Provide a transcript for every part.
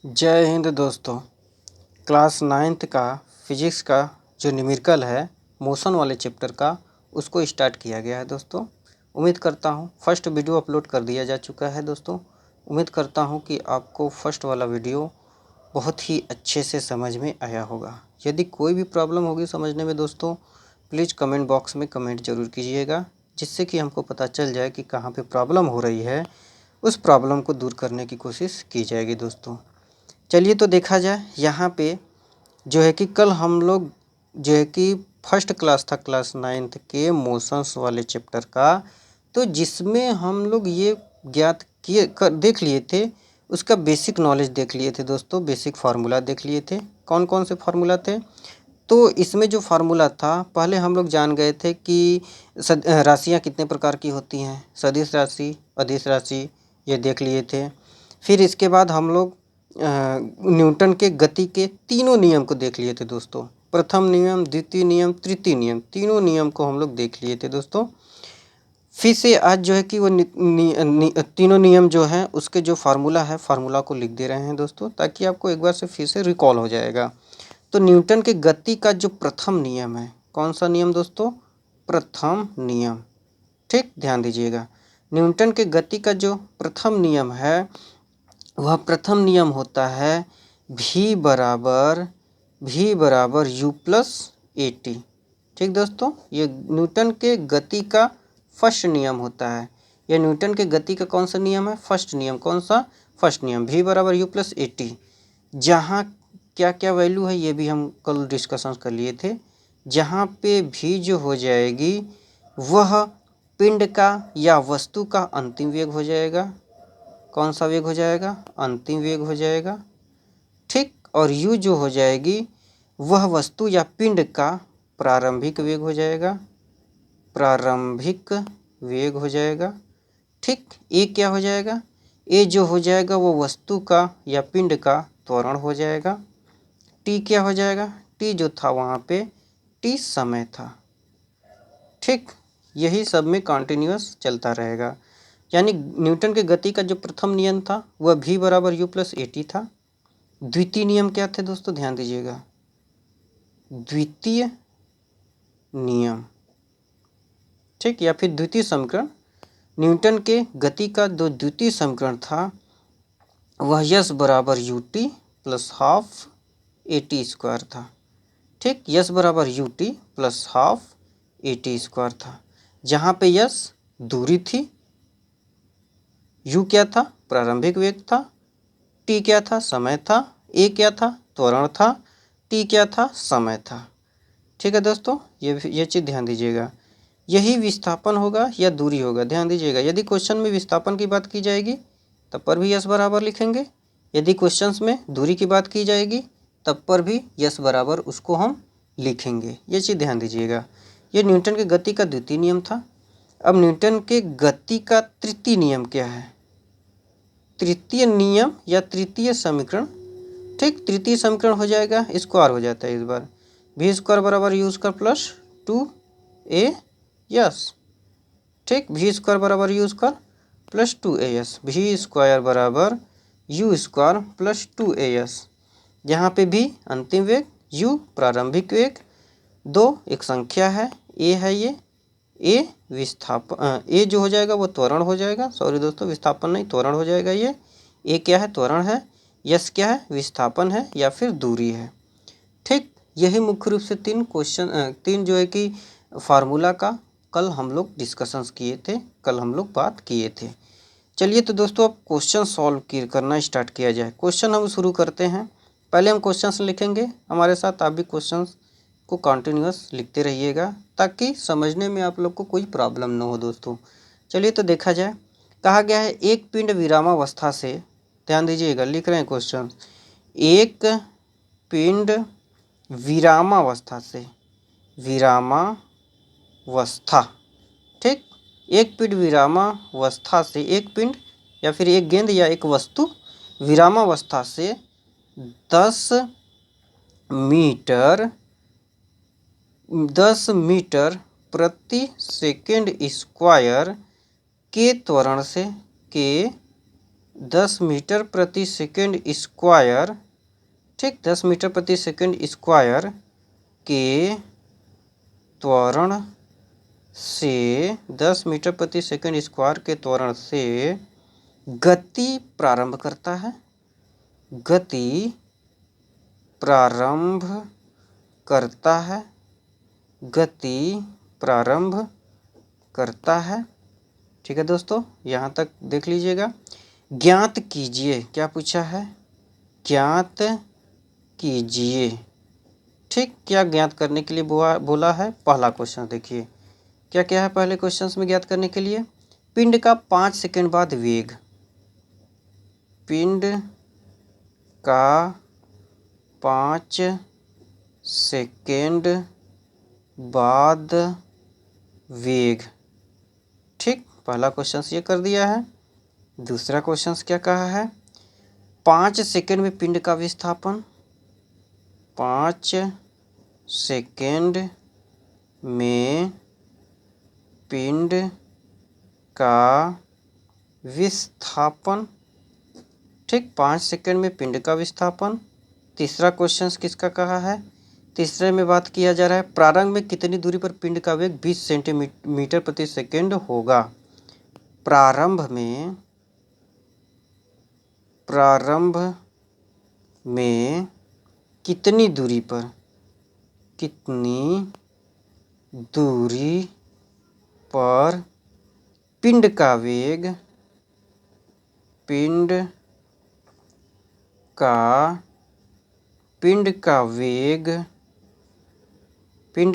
जय हिंद दोस्तों। Class 9th का फिजिक्स का जो न्यूमेरिकल है मोशन वाले चैप्टर का उसको स्टार्ट किया गया है दोस्तों। उम्मीद करता हूँ फर्स्ट वीडियो अपलोड कर दिया जा चुका है दोस्तों। उम्मीद करता हूँ कि आपको फर्स्ट वाला वीडियो बहुत ही अच्छे से समझ में आया होगा। यदि कोई भी प्रॉब्लम होगी समझने में दोस्तों, प्लीज़ कमेंट बॉक्स में कमेंट ज़रूर कीजिएगा, जिससे कि हमको पता चल जाए कि कहाँ पे प्रॉब्लम हो रही है। उस प्रॉब्लम को दूर करने की कोशिश की जाएगी दोस्तों। चलिए तो देखा जाए यहाँ पे जो है कि कल हम लोग जो है कि फर्स्ट क्लास था क्लास 9th के मोशंस वाले चैप्टर का, तो जिसमें हम लोग ये ज्ञात किए देख लिए थे, उसका बेसिक नॉलेज देख लिए थे दोस्तों। बेसिक फार्मूला देख लिए थे। कौन कौन से फार्मूला थे? तो इसमें जो फार्मूला था, पहले हम लोग जान गए थे कि राशियाँ कितने प्रकार की होती हैं। सदिश राशि, अदिश राशि, ये देख लिए थे। फिर इसके बाद हम लोग न्यूटन के गति के तीनों नियम को देख लिए थे दोस्तों। प्रथम नियम, द्वितीय नियम, तृतीय नियम, तीनों नियम को हम लोग देख लिए थे दोस्तों। फिर से आज जो है कि वो तीनों नियम जो हैं उसके जो फार्मूला है, फार्मूला को लिख दे रहे हैं दोस्तों, ताकि आपको एक बार से फिर से रिकॉल हो जाएगा। तो न्यूटन के गति का जो प्रथम नियम है, कौन सा नियम दोस्तों? प्रथम नियम। ठीक, ध्यान दीजिएगा। न्यूटन के गति का जो प्रथम नियम है, वह प्रथम नियम होता है v बराबर u प्लस ए टी। ठीक दोस्तों, ये न्यूटन के गति का फर्स्ट नियम होता है। यह न्यूटन के गति का कौन सा नियम है? फर्स्ट नियम। कौन सा? फर्स्ट नियम, v बराबर u प्लस ए टी। जहाँ क्या क्या वैल्यू है ये भी हम कल डिस्कशन कर लिए थे। जहाँ पे v जो हो जाएगी वह पिंड का या वस्तु का अंतिम वेग हो जाएगा। कौन सा वेग हो जाएगा? अंतिम वेग हो जाएगा। ठीक, और u जो हो जाएगी वह वस्तु या पिंड का प्रारंभिक वेग हो जाएगा। प्रारंभिक वेग हो जाएगा। ठीक, a क्या हो जाएगा? a जो हो जाएगा वो वस्तु का या पिंड का त्वरण हो जाएगा। t क्या हो जाएगा? t जो था वहाँ पे t समय था। ठीक, यही सब में कंटिन्यूअस चलता रहेगा। यानी न्यूटन के गति का जो प्रथम नियम था वह v बराबर u प्लस ए टी था। द्वितीय नियम क्या थे दोस्तों? ध्यान दीजिएगा। द्वितीय नियम, ठीक, या फिर द्वितीय समीकरण। न्यूटन के गति का जो द्वितीय समीकरण था वह यस बराबर U T plus half A T square था। ठीक, यस बराबर U T plus half A T square था, जहाँ पे यस दूरी थी, यू क्या था? प्रारंभिक वेग था, टी क्या था? समय था, ए क्या था? त्वरण था, टी क्या था? समय था। ठीक है दोस्तों, ये चीज़ ध्यान दीजिएगा। यही विस्थापन होगा या दूरी होगा, ध्यान दीजिएगा। यदि क्वेश्चन में विस्थापन की बात की जाएगी तब पर भी यस बराबर लिखेंगे। यदि क्वेश्चंस में दूरी की बात की जाएगी तब पर भी यस बराबर उसको हम लिखेंगे। ये चीज़ ध्यान दीजिएगा। ये न्यूटन के गति का द्वितीय नियम था। अब न्यूटन के गति का तृतीय नियम क्या है? तृतीय नियम या तृतीय समीकरण। ठीक, तृतीय समीकरण हो जाएगा, स्क्वायर हो जाता है इस बार। v स्क्वायर बराबर you square plus 2a yes. ठीक, v स्क्वायर बराबर you square plus 2as। v square बराबर यू स्क्वायर प्लस 2as। यहाँ पे भी अंतिम वेग, u प्रारंभिक वेग, 2 एक संख्या है, a है ये, a विस्थापन, a जो हो जाएगा वो त्वरण हो जाएगा। सॉरी दोस्तों, विस्थापन नहीं, त्वरण हो जाएगा। ये a क्या है? त्वरण है। यस क्या है? विस्थापन है या फिर दूरी है। ठीक, यही मुख्य रूप से तीन जो है कि फार्मूला का कल हम लोग डिस्कशंस किए थे, कल हम लोग बात किए थे। चलिए तो दोस्तों अब क्वेश्चन सॉल्व करना स्टार्ट किया जाए। क्वेश्चन हम शुरू करते हैं। पहले हम क्वेश्चंस लिखेंगे, हमारे साथ आप भी क्वेश्चंस को कंटिन्यूअस लिखते रहिएगा, ताकि समझने में आप लोग को कोई प्रॉब्लम ना हो दोस्तों। चलिए तो देखा जाए। कहा गया है एक पिंड विरामावस्था से, ध्यान दीजिएगा, लिख रहे हैं क्वेश्चन। एक पिंड विरामावस्था से, विरामावस्था, ठीक, एक पिंड विरामावस्था से, एक पिंड या फिर एक गेंद या एक वस्तु विरामावस्था से 10 मीटर प्रति सेकेंड स्क्वायर के त्वरण 10 मीटर प्रति सेकंड स्क्वायर, ठीक, 10 मीटर प्रति सेकंड स्क्वायर के त्वरण से 10 मीटर प्रति सेकंड स्क्वायर के त्वरण से गति प्रारंभ करता है, गति प्रारंभ करता है, गति प्रारंभ करता है। ठीक है दोस्तों, यहाँ तक देख लीजिएगा। ज्ञात कीजिए, क्या पूछा है, ज्ञात कीजिए। ठीक, क्या ज्ञात करने के लिए बोला है, पहला क्वेश्चन देखिए क्या क्या है पहले क्वेश्चंस में ज्ञात करने के लिए। पिंड का 5 सेकंड बाद वेग, पिंड का 5 सेकंड बाद वेग। ठीक, पहला क्वेश्चन ये कर दिया है। दूसरा क्वेश्चन क्या कहा है, 5 सेकंड में पिंड का विस्थापन, 5 सेकंड में पिंड का विस्थापन। ठीक, 5 सेकंड में पिंड का विस्थापन। तीसरा क्वेश्चन किसका कहा है, तीसरे में बात किया जा रहा है प्रारंभ में कितनी दूरी पर पिंड का वेग 20 सेंटीमीटर प्रति सेकंड होगा। प्रारंभ में कितनी दूरी पर, कितनी दूरी पर पिंड का वेग, पिंड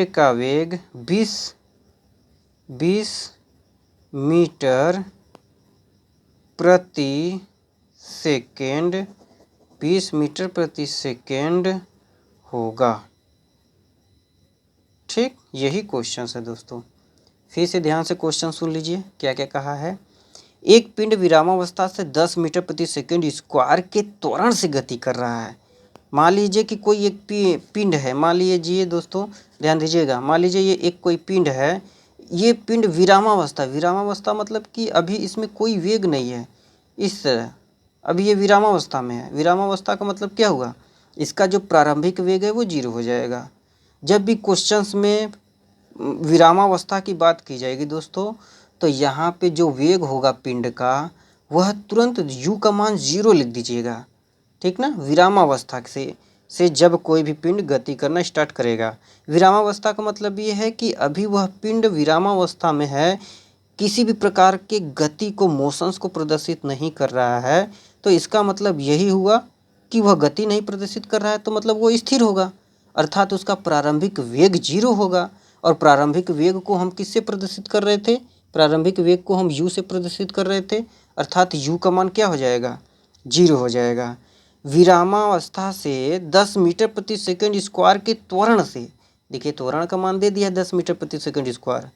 का वेग 20 मीटर प्रति सेकेंड, 20 मीटर प्रति सेकेंड होगा। ठीक, यही क्वेश्चन है दोस्तों। फिर से ध्यान से क्वेश्चन सुन लीजिए क्या क्या कहा है। एक पिंड विरामावस्था से 10 मीटर प्रति सेकंड स्क्वायर के त्वरण से गति कर रहा है। मान लीजिए कि कोई एक पिंड है, मान लीजिए दोस्तों ध्यान दीजिएगा, मान लीजिए ये एक कोई पिंड है, ये पिंड विरामावस्था मतलब कि अभी इसमें कोई वेग नहीं है, इस तरह अभी ये विरामावस्था में है। विरामावस्था का मतलब क्या हुआ, इसका जो प्रारंभिक वेग है वो 0 हो जाएगा। जब भी क्वेश्चंस में विरामावस्था की बात की जाएगी दोस्तों, तो यहाँ पे जो वेग होगा पिंड का वह तुरंत u का मान 0 लिख दीजिएगा। ठीक ना, विरामावस्था से जब कोई भी पिंड गति करना स्टार्ट करेगा। विरामावस्था का मतलब ये है कि अभी वह पिंड विरामावस्था में है, किसी भी प्रकार के गति को, मोशंस को प्रदर्शित नहीं कर रहा है। तो इसका मतलब यही हुआ कि वह गति नहीं प्रदर्शित कर रहा है, तो मतलब वो स्थिर होगा, अर्थात उसका प्रारंभिक वेग 0 होगा। और प्रारंभिक वेग को हम किससे प्रदर्शित कर रहे थे, प्रारंभिक वेग को हम u से प्रदर्शित कर रहे थे, अर्थात u का मान क्या हो जाएगा, 0 हो जाएगा। विरामावस्था से 10 मीटर प्रति सेकंड स्क्वायर के त्वरण से, देखिए त्वरण का मान दे दिया 10 मीटर प्रति सेकंड स्क्वायर,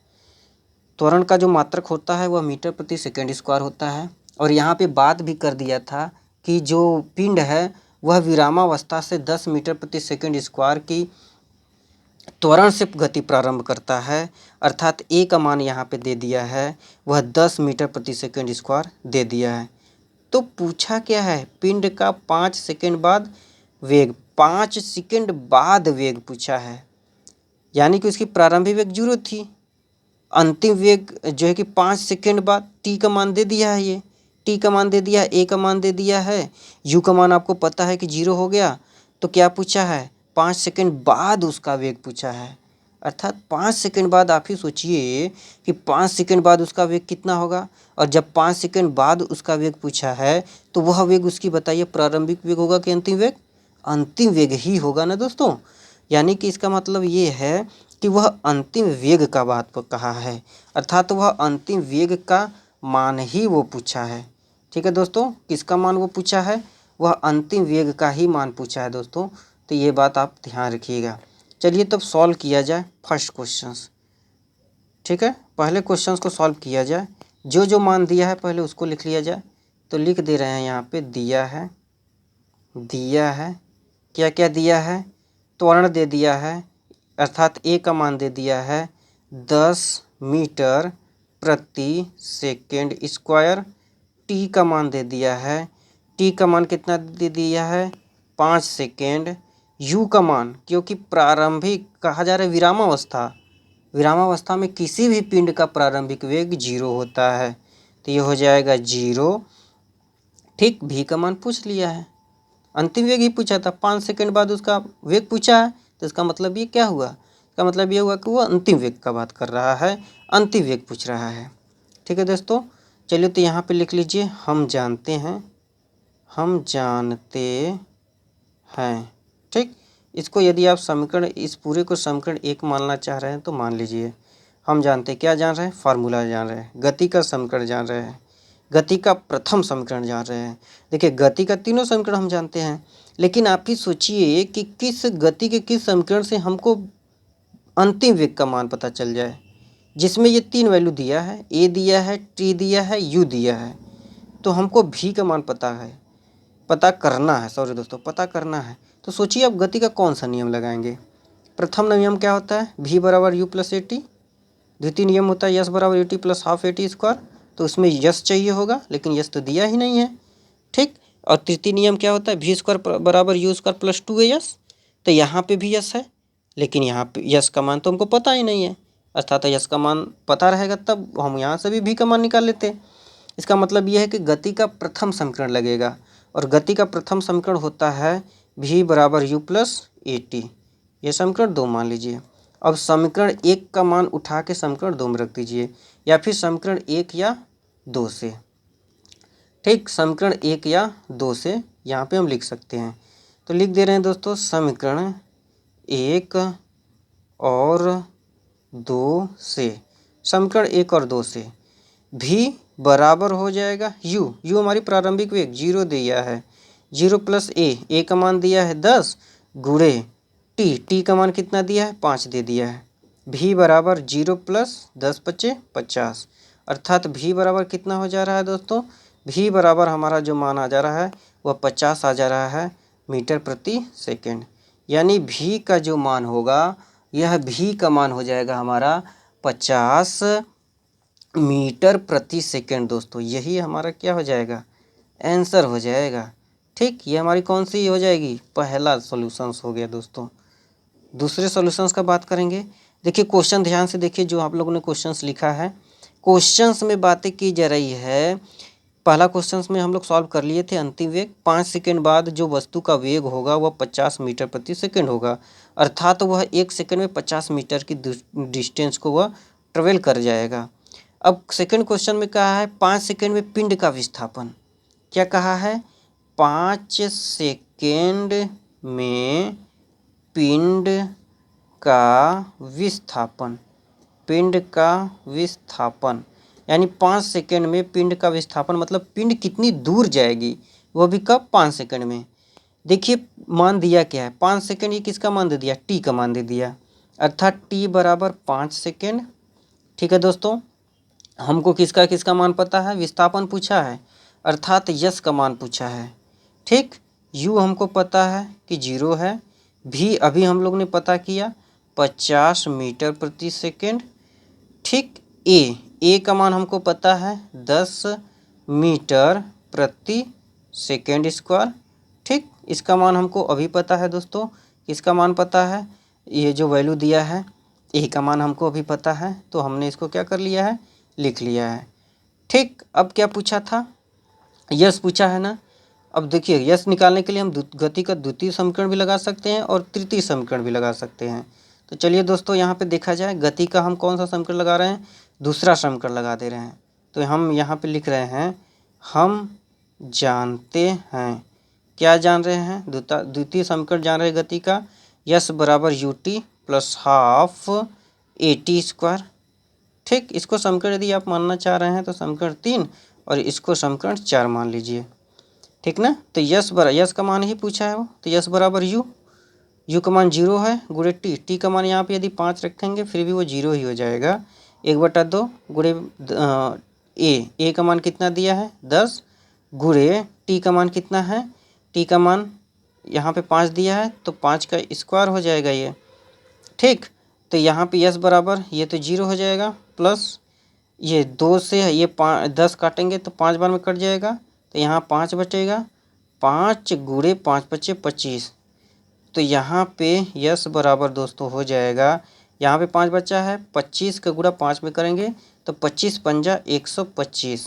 त्वरण का जो मात्रक होता है वह मीटर प्रति सेकंड स्क्वायर होता है। और यहाँ पे बात भी कर दिया था कि जो पिंड है वह विरामावस्था से 10 मीटर प्रति सेकंड स्क्वायर की त्वरण से गति प्रारंभ करता है, अर्थात ए का मान यहाँ पे दे दिया है, वह 10 मीटर प्रति सेकंड स्क्वायर दे दिया है। तो पूछा क्या है, पिंड का 5 सेकंड बाद वेग, 5 सेकंड बाद वेग पूछा है, यानी कि उसकी प्रारंभिक वेग 0 थी, अंतिम वेग जो है कि 5 सेकंड बाद टी का मान दे दिया है, ये टी का मान दे दिया है, ए का मान दे दिया है, यू का मान आपको पता है कि 0 हो गया। तो क्या पूछा है, 5 सेकंड बाद उसका वेग पूछा है, अर्थात 5 सेकंड बाद आप ही सोचिए कि 5 सेकंड बाद उसका वेग कितना होगा। और जब 5 सेकंड बाद उसका वेग पूछा है तो वह वेग उसकी बताइए प्रारंभिक वेग होगा कि अंतिम वेग, अंतिम वेग ही होगा ना दोस्तों। यानी कि इसका मतलब ये है कि वह अंतिम वेग का बात कहा है, अर्थात वह अंतिम वेग का मान ही वो पूछा है। ठीक है दोस्तों, किसका मान वो पूछा है, वह अंतिम वेग का ही मान पूछा है दोस्तों। तो ये बात आप ध्यान रखिएगा। चलिए तब सॉल्व किया जाए फर्स्ट क्वेश्चंस। ठीक है, पहले क्वेश्चंस को सॉल्व किया जाए, जो जो मान दिया है पहले उसको लिख लिया जाए। तो लिख दे रहे हैं यहाँ पे, दिया है क्या क्या दिया है, त्वरण दे दिया है, अर्थात ए का मान दे दिया है 10 मीटर प्रति सेकेंड स्क्वायर, टी का मान दे दिया है, टी का मान कितना दे दिया है 5 सेकेंड, यू का मान क्योंकि प्रारंभिक कहा जा रहा है विरामावस्था, विरामावस्था में किसी भी पिंड का प्रारंभिक वेग 0 होता है, तो ये हो जाएगा 0। ठीक, भी का मान पूछ लिया है, अंतिम वेग ही पूछा था, 5 सेकेंड बाद उसका वेग पूछा है, तो इसका मतलब ये क्या हुआ, इसका मतलब ये हुआ कि वो अंतिम वेग का बात कर रहा है, अंतिम वेग पूछ रहा है। ठीक है दोस्तों, चलिए तो यहाँ पे लिख लीजिए हम जानते हैं, हम जानते हैं। ठीक, इसको यदि आप समीकरण, इस पूरे को समीकरण 1 मानना चाह रहे हैं तो मान लीजिए। हम जानते क्या जान रहे हैं, फार्मूला जान रहे हैं, गति का समीकरण जान रहे हैं, गति का प्रथम समीकरण जान रहे हैं। देखिए गति का तीनों समीकरण हम जानते हैं, लेकिन आप ही सोचिए कि किस गति के किस समीकरण से हमको अंतिम वेग का मान पता चल जाए, जिसमें ये 3 वैल्यू दिया है, ए दिया है, टी दिया है, यू दिया है, तो हमको भी का मान पता करना है, सॉरी दोस्तों पता करना है। तो सोचिए अब गति का कौन सा नियम लगाएंगे। प्रथम नियम क्या होता है, v बराबर यू प्लस ए टी। द्वितीय नियम होता है यस बराबर U T plus half A T square, तो उसमें यस चाहिए होगा, लेकिन यस तो दिया ही नहीं है। ठीक, और तृतीय नियम क्या होता है, वी स्क्वायर बराबर यू स्क्वायर प्लस 2 तो यहाँ पे भी यस है, लेकिन यहाँ पे यस का मान तो हमको पता ही नहीं है, अर्थात यस का मान पता रहेगा तब हम यहाँ से भी का मान निकाल लेते हैं। इसका मतलब यह है कि गति का प्रथम समीकरण लगेगा, और गति का प्रथम समीकरण होता है v बराबर यू प्लस ए टी, ये समीकरण 2 मान लीजिए। अब समीकरण 1 का मान उठा के समीकरण 2 में रख दीजिए, या फिर समीकरण 1 या 2 से। ठीक, समीकरण 1 या 2 से यहाँ पे हम लिख सकते हैं, तो लिख दे रहे हैं दोस्तों समीकरण 1 और 2 से, समीकरण 1 और 2 से v बराबर हो जाएगा यू हमारी प्रारंभिक वेग 0 दिया है, 0 प्लस ए का मान दिया है 10 गुणे टी का मान कितना दिया है 5 दे दिया है, v बराबर 0 प्लस 10 पचे 50, अर्थात v बराबर कितना हो जा रहा है दोस्तों, v बराबर हमारा जो मान आ जा रहा है वह 50 आ जा रहा है मीटर प्रति सेकेंड। यानी v का जो मान होगा, यह v का मान हो जाएगा हमारा 50 मीटर प्रति सेकेंड। दोस्तों यही हमारा क्या हो जाएगा, आंसर हो जाएगा। ठीक, ये हमारी कौन सी हो जाएगी, पहला सॉल्यूशंस हो गया। दोस्तों दूसरे सॉल्यूशंस का बात करेंगे। देखिए क्वेश्चन ध्यान से देखिए, जो आप लोगों ने क्वेश्चंस लिखा है, क्वेश्चंस में बातें की जा रही है। पहला क्वेश्चंस में हम लोग सॉल्व कर लिए थे अंतिम वेग, 5 सेकेंड बाद जो वस्तु का वेग होगा वह 50 मीटर प्रति सेकेंड होगा, अर्थात वह 1 सेकेंड में 50 मीटर की डिस्टेंस को वह ट्रेवल कर जाएगा। अब सेकंड क्वेश्चन में कहा है 5 सेकेंड में पिंड का विस्थापन, क्या कहा है, 5 सेकेंड में पिंड का विस्थापन, पिंड का विस्थापन यानी 5 सेकेंड में पिंड का विस्थापन, मतलब पिंड कितनी दूर जाएगी, वह भी कब, 5 सेकेंड में। देखिए मान दिया क्या है, 5 सेकेंड, ये किसका मान दे दिया, टी का मान दे दिया, अर्थात टी बराबर 5 सेकेंड। ठीक है दोस्तों, हमको किसका किसका मान पता है, विस्थापन पूछा है, अर्थात यस का मान पूछा है। ठीक, यू हमको पता है कि 0 है, भी अभी हम लोग ने पता किया 50 मीटर प्रति सेकेंड। ठीक, ए का मान हमको पता है 10 मीटर प्रति सेकेंड स्क्वायर। ठीक, इसका मान हमको अभी पता है दोस्तों, इसका मान पता है, ये जो वैल्यू दिया है ए का मान हमको अभी पता है, तो हमने इसको क्या कर लिया है, लिख लिया है। ठीक, अब क्या पूछा था, यस पूछा है ना। अब देखिए यस निकालने के लिए हम गति का द्वितीय समीकरण भी लगा सकते हैं और तृतीय समीकरण भी लगा सकते हैं। तो चलिए दोस्तों यहाँ पे देखा जाए, गति का हम कौन सा समीकरण लगा रहे हैं, दूसरा समीकरण लगा दे रहे हैं। तो हम यहाँ पे लिख रहे हैं हम जानते हैं, क्या जान रहे हैं, द्वितीय समीकरण जान रहे हैं गति का, यस बराबर U T plus half A T square. ठीक, इसको समीकरण यदि आप मानना चाह रहे हैं तो समीकरण 3 और इसको समीकरण 4 मान लीजिए। ठीक ना, तो यस का मान ही पूछा है वो, तो यस बराबर यू का मान 0 है गुणे टी का मान यहाँ पे यदि 5 रखेंगे फिर भी वो 0 ही हो जाएगा, 1/2 गुणे ए का मान कितना दिया है 10 गुणे टी का मान कितना है, टी का मान यहाँ पे 5 दिया है तो 5 का स्क्वायर हो जाएगा ये। ठीक, तो यहाँ पे यस बराबर ये तो 0 हो जाएगा प्लस ये 2 से ये 10 काटेंगे तो 5 बार में कट जाएगा, तो यहाँ 5 बचेगा। 5 गुणे 5 बचे 25। तो यहाँ पे यस बराबर दोस्तों हो जाएगा, यहाँ पे 5 बचा है, 25 का गुणा 5 में करेंगे तो 25 पंजा 125।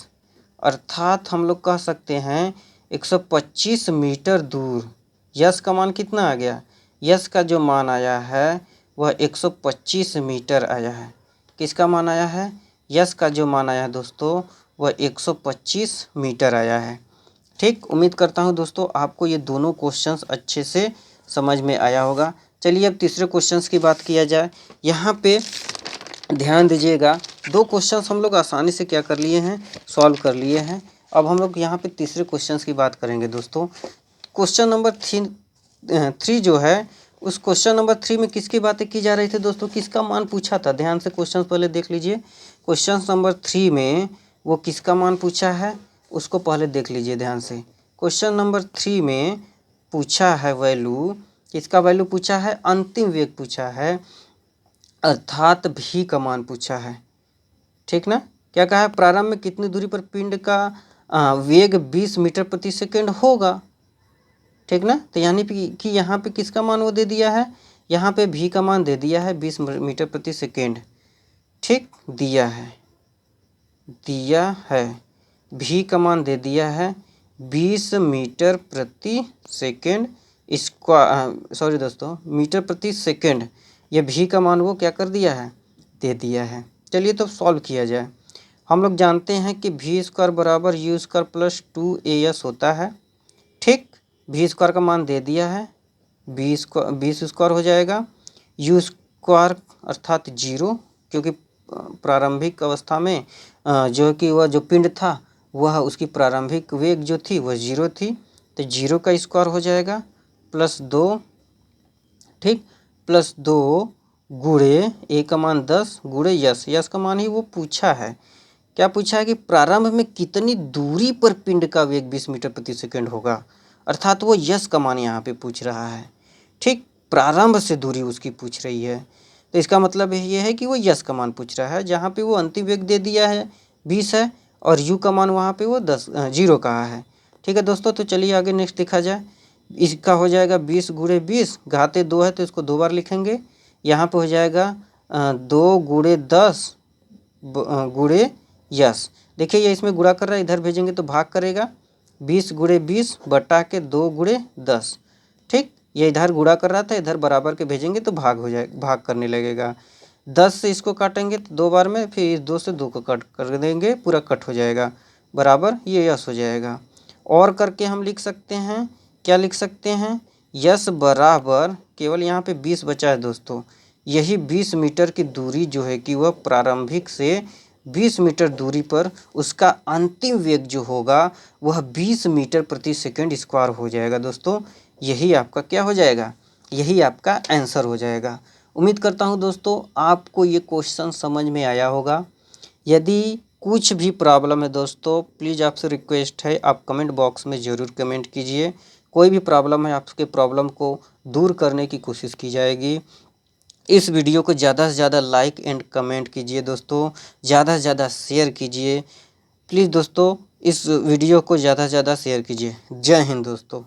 अर्थात हम लोग कह सकते हैं 125 मीटर दूर यस का मान कितना आ गया, यस का जो मान आया है वह 125 मीटर आया है। किसका मान आया है, यस का जो मान आया है दोस्तों वह 125 मीटर आया है। ठीक, उम्मीद करता हूँ दोस्तों आपको ये दोनों क्वेश्चंस अच्छे से समझ में आया होगा। चलिए अब तीसरे क्वेश्चंस की बात किया जाए। यहाँ पे ध्यान दीजिएगा, 2 क्वेश्चंस हम लोग आसानी से क्या कर लिए हैं, सॉल्व कर लिए हैं। अब हम लोग यहाँ पे तीसरे क्वेश्चंस की बात करेंगे दोस्तों। क्वेश्चन नंबर 3 जो है, उस क्वेश्चन नंबर 3 में किसकी बातें की जा रही थी दोस्तों, किसका मान पूछा था। ध्यान से क्वेश्चन पहले देख लीजिए। क्वेश्चन नंबर 3 में वो किसका मान पूछा है उसको पहले देख लीजिए ध्यान से। क्वेश्चन नंबर 3 में पूछा है वैल्यू, किसका वैल्यू पूछा है, अंतिम वेग पूछा है, अर्थात भी का मान पूछा है। ठीक ना, क्या कहा है, प्रारंभ में कितनी दूरी पर पिंड का वेग 20 मीटर प्रति सेकेंड होगा। ठीक ना, तो यानी कि यहाँ पे किसका मान वो दे दिया है, यहाँ पे भी का मान दे दिया है 20 मीटर प्रति सेकेंड। ठीक, दिया है भी का मान दे दिया है 20 मीटर प्रति सेकेंड सॉरी दोस्तों, मीटर प्रति सेकेंड। ये भी का मान वो क्या कर दिया है, दे दिया है। चलिए तो सॉल्व किया जाए। हम लोग जानते हैं कि भी स्क्वायर बराबर यू स्क्वायर प्लस 2as होता है। ठीक, भी स्क्वायर का मान दे दिया है, 20 स्क्वायर हो जाएगा, यू स्क्वायर अर्थात 0, क्योंकि प्रारंभिक अवस्था में जो कि वह जो पिंड था वह उसकी प्रारंभिक वेग जो थी वह 0 थी, तो 0 का स्क्वायर हो जाएगा प्लस 2। ठीक, प्लस 2 गुणे ए का मान 10 गुणे यस का मान ही वो पूछा है। क्या पूछा है कि प्रारंभ में कितनी दूरी पर पिंड का वेग 20 मीटर प्रति सेकंड होगा, अर्थात वो यस का मान यहाँ पे पूछ रहा है। ठीक, प्रारंभ से दूरी उसकी पूछ रही है, तो इसका मतलब ये है कि वो यस का मान पूछ रहा है, जहाँ पे वो अंतिम वेग दे दिया है 20 है और यू का मान वहाँ पे वो 0 कहा है। ठीक है दोस्तों, तो चलिए आगे नेक्स्ट देखा जाए। इसका हो जाएगा 20 गुणे 20, घाते 2 है तो इसको 2 बार लिखेंगे। यहाँ पे हो जाएगा 2 गुणे 10 गुणे यस। देखिए ये इसमें गुणा कर रहा है, इधर भेजेंगे तो भाग करेगा, 20 गुणे 20 बटा के 2 गुणे 10। ठीक, ये इधर गुणा कर रहा था, इधर बराबर के भेजेंगे तो भाग हो जाए, भाग करने लगेगा। 10 से इसको काटेंगे तो 2 बार में, फिर इस 2 से 2 को कट कर देंगे, पूरा कट हो जाएगा, बराबर ये यस हो जाएगा। और करके हम लिख सकते हैं, क्या लिख सकते हैं, यस बराबर केवल यहाँ पे 20 बचा है दोस्तों, यही 20 मीटर की दूरी जो है कि वह प्रारंभिक से 20 मीटर दूरी पर उसका अंतिम वेग जो होगा वह 20 मीटर प्रति सेकंड स्क्वायर हो जाएगा दोस्तों। यही आपका क्या हो जाएगा, यही आपका आंसर हो जाएगा। उम्मीद करता हूँ दोस्तों आपको ये क्वेश्चन समझ में आया होगा। यदि कुछ भी प्रॉब्लम है दोस्तों, प्लीज़ आपसे रिक्वेस्ट है आप कमेंट बॉक्स में ज़रूर कमेंट कीजिए। कोई भी प्रॉब्लम है आपके प्रॉब्लम को दूर करने की कोशिश की जाएगी। इस वीडियो को ज़्यादा से ज़्यादा लाइक एंड कमेंट कीजिए दोस्तों, ज़्यादा से ज़्यादा शेयर कीजिए। प्लीज़ दोस्तों इस वीडियो को ज़्यादा से ज़्यादा शेयर कीजिए। जय हिंद दोस्तों।